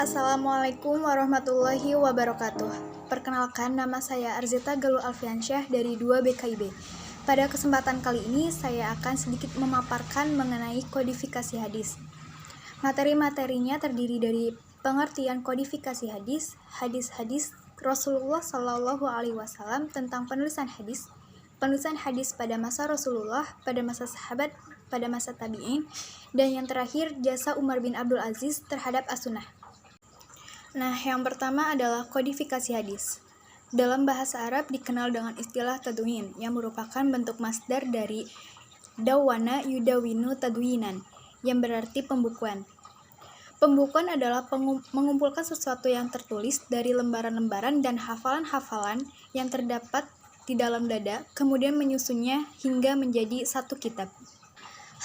Assalamualaikum warahmatullahi wabarakatuh. Perkenalkan, nama saya Arzita Galuh Alfiansyah dari 2 BKIB. Pada kesempatan kali ini, saya akan sedikit memaparkan mengenai kodifikasi hadis. Materi-materinya terdiri dari pengertian kodifikasi hadis, hadis-hadis Rasulullah Shallallahu Alaihi Wasallam tentang penulisan hadis pada masa Rasulullah, pada masa sahabat, pada masa tabi'in, dan yang terakhir jasa Umar bin Abdul Aziz terhadap as-sunnah. Nah, yang pertama adalah kodifikasi hadis. Dalam bahasa Arab dikenal dengan istilah tadwin, yang merupakan bentuk masdar dari dawana yudawinu tadwinan, yang berarti pembukuan. Pembukuan adalah mengumpulkan sesuatu yang tertulis dari lembaran-lembaran dan hafalan-hafalan yang terdapat di dalam dada, kemudian menyusunnya hingga menjadi satu kitab.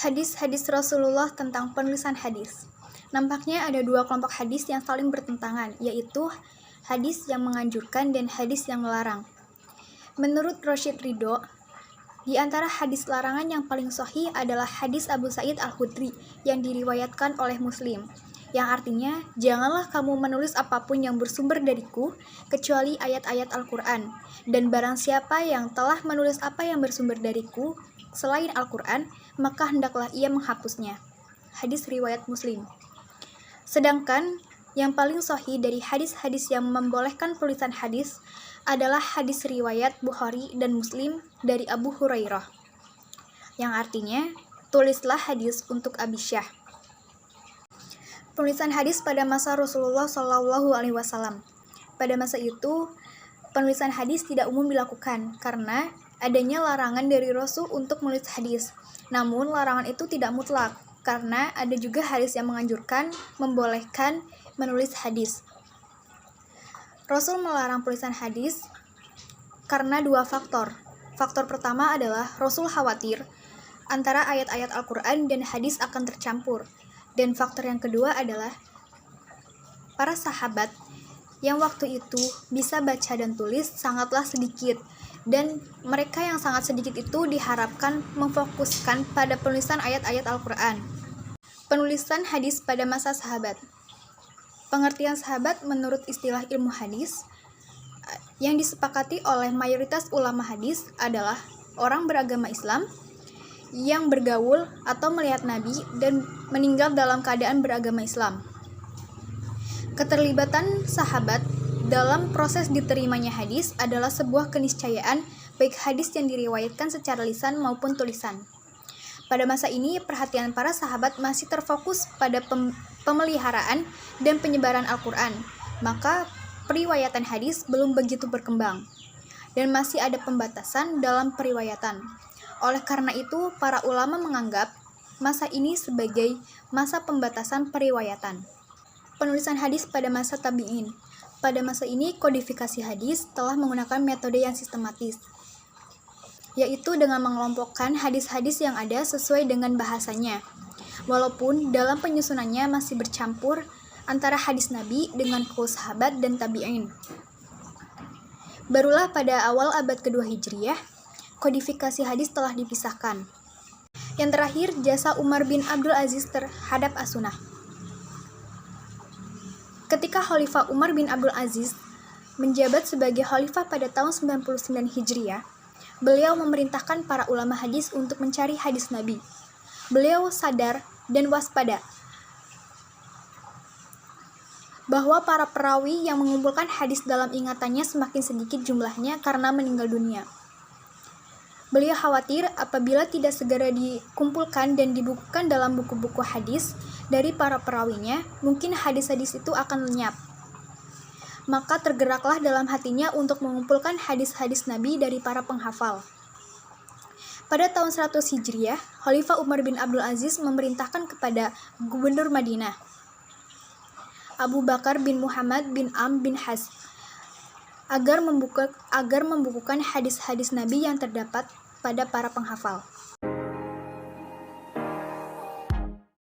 Hadis-hadis Rasulullah tentang penulisan hadis. Nampaknya ada dua kelompok hadis yang saling bertentangan, yaitu hadis yang menganjurkan dan hadis yang melarang. Menurut Rashid Ridho, di antara hadis larangan yang paling sahih adalah hadis Abu Sa'id Al-Khudri yang diriwayatkan oleh Muslim, yang artinya, janganlah kamu menulis apapun yang bersumber dariku, kecuali ayat-ayat Al-Quran, dan barang siapa yang telah menulis apa yang bersumber dariku selain Al-Quran, maka hendaklah ia menghapusnya. Hadis riwayat Muslim. Sedangkan yang paling sahih dari hadis-hadis yang membolehkan penulisan hadis adalah hadis riwayat Bukhari dan Muslim dari Abu Hurairah, yang artinya, tulislah hadis untuk Abi Syah. Penulisan hadis pada masa Rasulullah Shallallahu Alaihi Wasallam. Pada masa itu, penulisan hadis tidak umum dilakukan karena adanya larangan dari Rasul untuk menulis hadis. Namun, larangan itu tidak mutlak, karena ada juga hadis yang menganjurkan, membolehkan menulis hadis. Rasul melarang penulisan hadis karena dua faktor. Faktor pertama adalah Rasul khawatir antara ayat-ayat Al-Quran dan hadis akan tercampur. Dan faktor yang kedua adalah para sahabat yang waktu itu bisa baca dan tulis sangatlah sedikit. Dan mereka yang sangat sedikit itu diharapkan memfokuskan pada penulisan ayat-ayat Al-Quran. Penulisan hadis pada masa sahabat. Pengertian sahabat menurut istilah ilmu hadis yang disepakati oleh mayoritas ulama hadis adalah orang beragama Islam yang bergaul atau melihat Nabi dan meninggal dalam keadaan beragama Islam. Keterlibatan sahabat dalam proses diterimanya hadis adalah sebuah keniscayaan baik hadis yang diriwayatkan secara lisan maupun tulisan. Pada masa ini, perhatian para sahabat masih terfokus pada pemeliharaan dan penyebaran Al-Quran, maka periwayatan hadis belum begitu berkembang, dan masih ada pembatasan dalam periwayatan. Oleh karena itu, para ulama menganggap masa ini sebagai masa pembatasan periwayatan. Penulisan hadis pada masa tabi'in. Pada masa ini, kodifikasi hadis telah menggunakan metode yang sistematis, yaitu dengan mengelompokkan hadis-hadis yang ada sesuai dengan bahasanya, walaupun dalam penyusunannya masih bercampur antara hadis Nabi dengan kaul sahabat dan tabi'in. Barulah pada awal abad kedua Hijriyah, kodifikasi hadis telah dipisahkan. Yang terakhir, jasa Umar bin Abdul Aziz terhadap as-sunnah. Ketika Khalifah Umar bin Abdul Aziz menjabat sebagai khalifah pada tahun 99 Hijriah, beliau memerintahkan para ulama hadis untuk mencari hadis Nabi. Beliau sadar dan waspada bahwa para perawi yang mengumpulkan hadis dalam ingatannya semakin sedikit jumlahnya karena meninggal dunia. Beliau khawatir apabila tidak segera dikumpulkan dan dibukukan dalam buku-buku hadis dari para perawinya, mungkin hadis-hadis itu akan lenyap. Maka tergeraklah dalam hatinya untuk mengumpulkan hadis-hadis Nabi dari para penghafal. Pada tahun 100 Hijriah, Khalifah Umar bin Abdul Aziz memerintahkan kepada Gubernur Madinah, Abu Bakar bin Muhammad bin Amr bin Has, agar membukukan hadis-hadis Nabi yang terdapat pada para penghafal.